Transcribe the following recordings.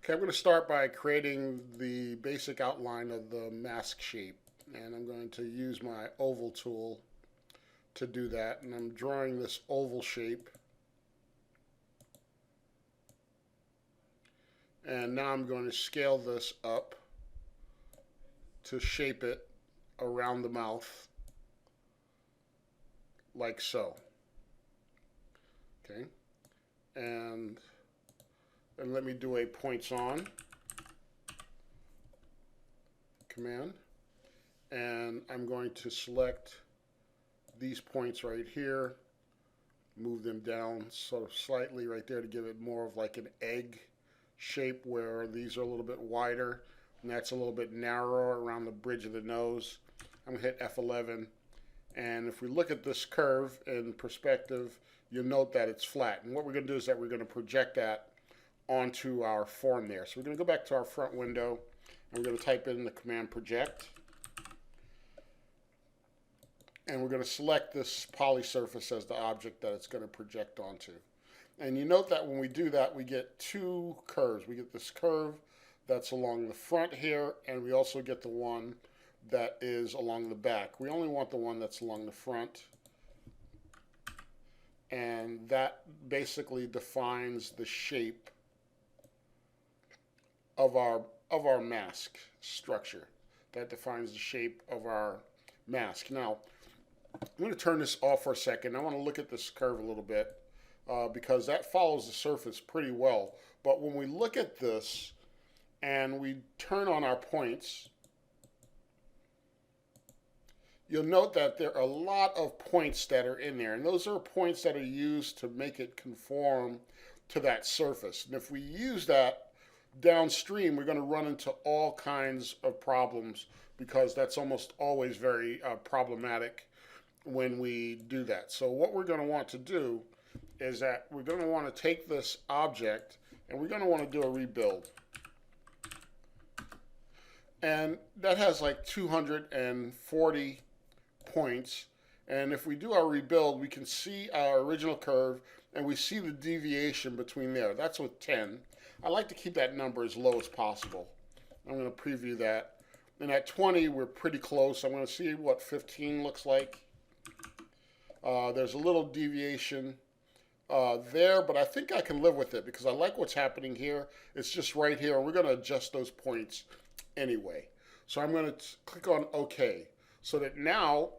Okay, I'm going to start by creating the basic outline of the mask shape. And I'm going to use my oval tool to do that. And I'm drawing this oval shape. And now I'm going to scale this up to shape it around the mouth like so. Okay, and let me do a points on command, and I'm going to select these points right here, move them down sort of slightly right there to give it more of like an egg shape, where these are a little bit wider and that's a little bit narrower around the bridge of the nose. I'm going to hit F11, and if we look at this curve in perspective, you'll note that it's flat. And what we're going to do is that we're going to project that onto our form there. So we're going to go back to our front window, and we're going to type in the command project. And we're going to select this poly surface as the object that it's going to project onto. And you note that when we do that, we get two curves. We get this curve that's along the front here, and we also get the one that is along the back. We only want the one that's along the front. And that basically defines the shape of our mask structure. That defines the shape of our mask. Now, I'm going to turn this off for a second. I want to look at this curve a little bit because that follows the surface pretty well. But when we look at this and we turn on our points, you'll note that there are a lot of points that are in there. And those are points that are used to make it conform to that surface. And if we use that downstream, we're going to run into all kinds of problems because that's almost always very problematic when we do that. So what we're going to want to do is that we're going to want to take this object and we're going to want to do a rebuild. And that has like 240 points. And if we do our rebuild, we can see our original curve and we see the deviation between there. That's with 10. I like to keep that number as low as possible. I'm going to preview that. And at 20, we're pretty close. I'm going to see what 15 looks like. There's a little deviation there, but I think I can live with it because I like what's happening here. It's just right here, and we're going to adjust those points anyway. So I'm going to click on OK, so that now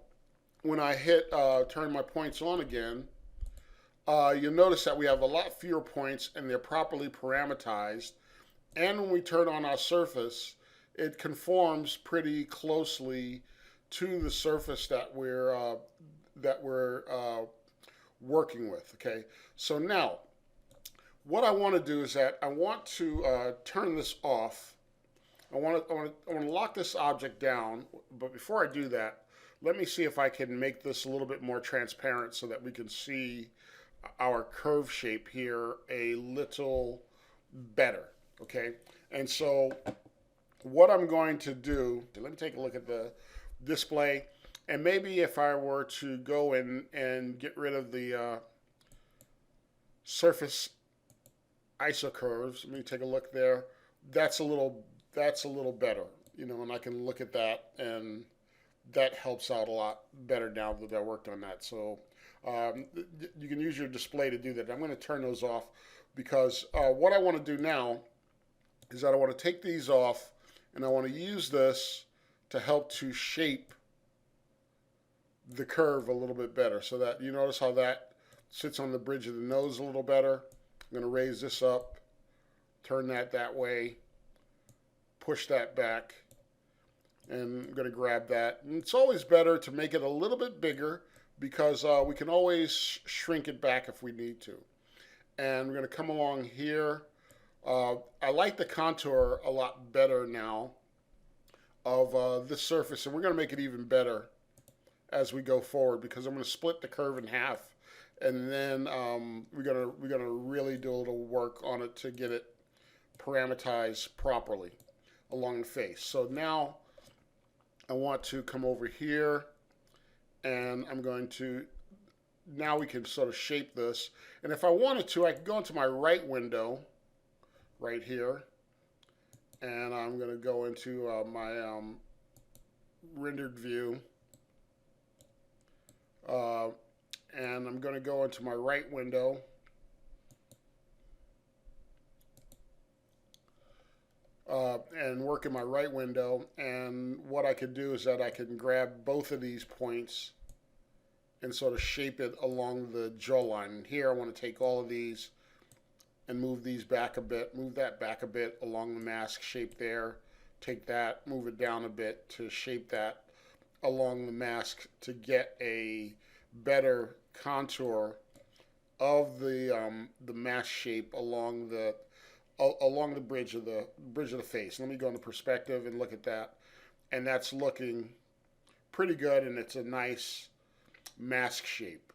when I hit turn my points on again, you'll notice that we have a lot fewer points and they're properly parameterized. And when we turn on our surface, it conforms pretty closely to the surface that we're working with. Okay, so now what I want to do is that I want to turn this off. I want to lock this object down, but before I do that, let me see if I can make this a little bit more transparent so that we can see our curve shape here a little better. Okay, and so what I'm going to do, let me take a look at the display, and maybe if I were to go in and get rid of the surface isocurves, let me take a look there. That's a little better, you know, and I can look at that, and that helps out a lot better now that I worked on that. So you can use your display to do that. I'm going to turn those off because what I want to do now is that I want to take these off, and I want to use this to help to shape the curve a little bit better, so that you notice how that sits on the bridge of the nose a little better. I'm going to raise this up, turn that way, push that back, and I'm going to grab that. And it's always better to make it a little bit bigger because we can always shrink it back if we need to. And we're going to come along here. I like the contour a lot better now of this surface, and we're going to make it even better as we go forward because I'm going to split the curve in half, and then we're going to really do a little work on it to get it parameterized properly along the face. So now I want to come over here, and I'm going to, now we can sort of shape this. And if I wanted to, I could go into my right window right here, and I'm going to go into my rendered view, uh, and I'm going to go into my right window, and work in my right window. And what I could do is that I can grab both of these points and sort of shape it along the jawline. And here I want to take all of these and move these back a bit, move that back a bit along the mask shape there, take that, move it down a bit to shape that along the mask to get a better contour of the mask shape along the bridge of the face. Let me go into perspective and look at that, and that's looking pretty good, and it's a nice mask shape.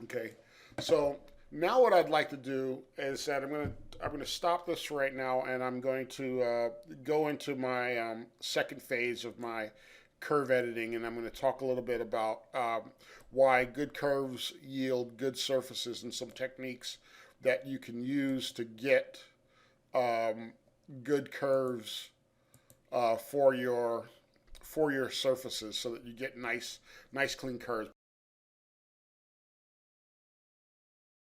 Okay, so now what I'd like to do is that I'm gonna stop this right now, and I'm going to go into my second phase of my curve editing, and I'm going to talk a little bit about why good curves yield good surfaces and some techniques that you can use to get um, good curves for your surfaces, so that you get nice clean curves.